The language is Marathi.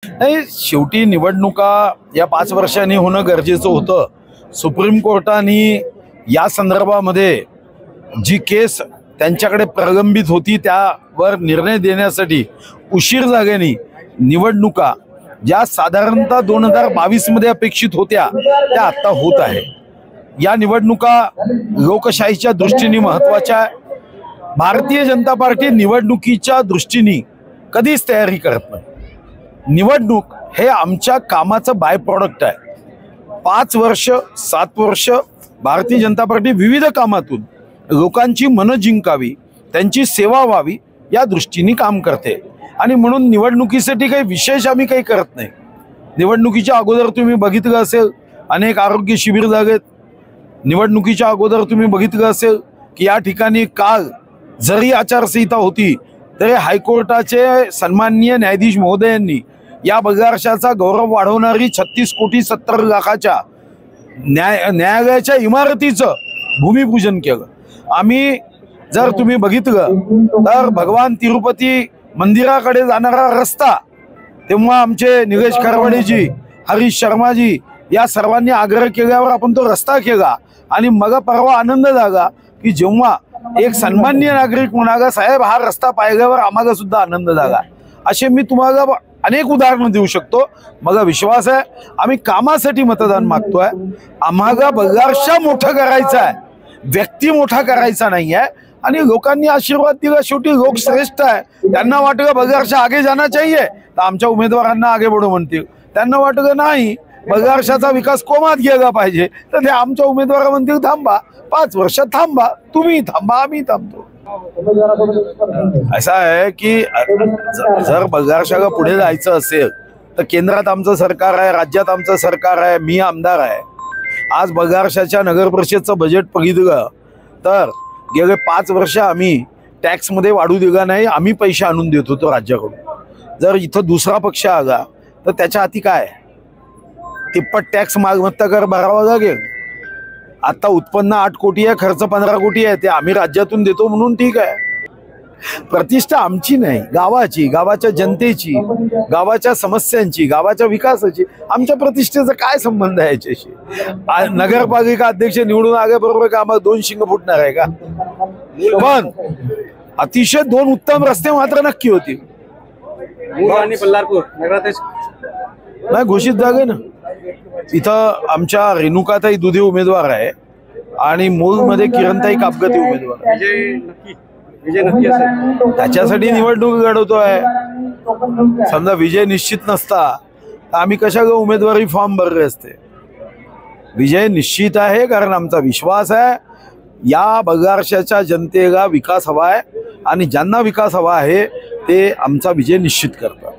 नाही, शेवटी निवडणुका या 5 वर्षांनी होणं गरजेचं होतं। सुप्रीम कोर्टाने या संदर्भामध्ये जी केस त्यांच्याकडे प्रलंबित होती त्यावर निर्णय देण्यासाठी उशीर झाल्याने निवडणुका ज्या साधारणतः 2022 मध्ये अपेक्षित होत्या त्या आता होत आहे। या निवडणुका लोकशाहीच्या दृष्टीने महत्त्वाच्या आहे। भारतीय जनता पार्टी निवडणुकीच्या दृष्टीने कधीच तयारी करत नाही। निवडणूक हे आमच्या कामाचं बाय प्रोडक्ट आहे। 5 वर्ष 7 वर्ष भारतीय जनता पार्टी विविध कामातून लोकांची मन जिंकावी, त्यांची सेवा व्हावी या दृष्टीने काम करते आणि म्हणून निवडणुकीसाठी काही विशेष आम्ही काही करत नाही। निवडणुकीच्या अगोदर तुम्ही बघितलं असेल अनेक आरोग्य शिबिर झालेत। निवडणुकीच्या अगोदर तुम्ही बघितलं असेल की या ठिकाणी काल जरी आचारसंहिता होती तरी हायकोर्टाचे सन्माननीय न्यायाधीश महोदयांनी या बगारशाचा गौरव वाढवणारी 36 कोटी 70 लाखाच्या न्यायालयाच्या इमारतीचं भूमिपूजन केलं। आम्ही जर तुम्ही बघितलं तर भगवान तिरुपती मंदिराकडे जाणारा रस्ता तेव्हा आमचे निलेश खरवडेजी, हरीश शर्माजी या सर्वांनी आग्रह केल्यावर आपण तो रस्ता केला आणि मग परवा आनंद झाला की जेव्हा एक सन्माननीय नागरिक म्हणाला साहेब हा रस्ता पाहिल्यावर आम्हाला सुद्धा आनंद झाला। असे मी तुम्हाला अनेक उदाहरणं देऊ शकतो। मला विश्वास आहे आम्ही कामासाठी मतदान मागतोय। आम्हाला बगारशा मोठा करायचा आहे, व्यक्ती मोठा करायचा नाही आहे आणि लोकांनी आशीर्वाद दिला। शेवटी लोक श्रेष्ठ आहे, त्यांना वाटलं बगारशा आगे जाना चाहिए तर आमच्या उमेदवारांना आगे बढो म्हणतील। त्यांना वाटलं नाही बगारशाचा विकास कोमात गेला पाहिजे तर ते आमच्या उमेदवार म्हणतील थांबा 5 वर्ष थांबा, तुम्ही थांबा आम्ही थांबतो। ऐसा है की जर बगारशाला पुढे जायचं असेल तर केंद्रात आमचं सरकार आहे, राज्यात आमचं सरकार आहे, मी आमदार आहे। आज बगारशाच्या नगर परिषदचं बजेट बघितलं तर गेले 5 वर्ष आम्ही टॅक्स मध्ये वाढू दिला नाही, आम्ही पैसे आणून देत होतो राज्याकडून। जर इथं दुसरा पक्ष आला तर त्याच्या हाती काय तिप्पट टॅक्स मालमत्ता कर भरावा लागेल। आता उत्पन्न 8 कोटी आहे, खर्च 15 कोटी आहे, ते आम्ही राज्यातून देतो म्हणून ठीक आहे। प्रतिष्ठा आमची नाही, गावाची, गावाच्या जनतेची, गावाच्या समस्यांची, गावाच्या विकासाची। आमच्या प्रतिष्ठेचा काय संबंध आहे याच्याशी? नगरपालिका अध्यक्ष निवडून आल्याबरोबर का आम्हाला 2 शिंग फुटणार आहे का? पण अतिशय 2 उत्तम रस्ते मात्र नक्की होतील। नाही घोषित झाले ना, इथं आमच्या रेणुकाताई दुधे उमेदवार आहे आणि मूलमध्ये किरणताई कापगते उमेदवार आहे। त्याच्यासाठी निवडणूक लढवतोय। समजा विजय निश्चित नसता तर आम्ही कशाला उमेदवारी फॉर्म भरले असते। विजय निश्चित आहे कारण आमचा विश्वास आहे या बगारशाच्या जनतेला विकास हवा आहे आणि ज्यांना विकास हवा आहे ते आमचा विजय निश्चित करतात।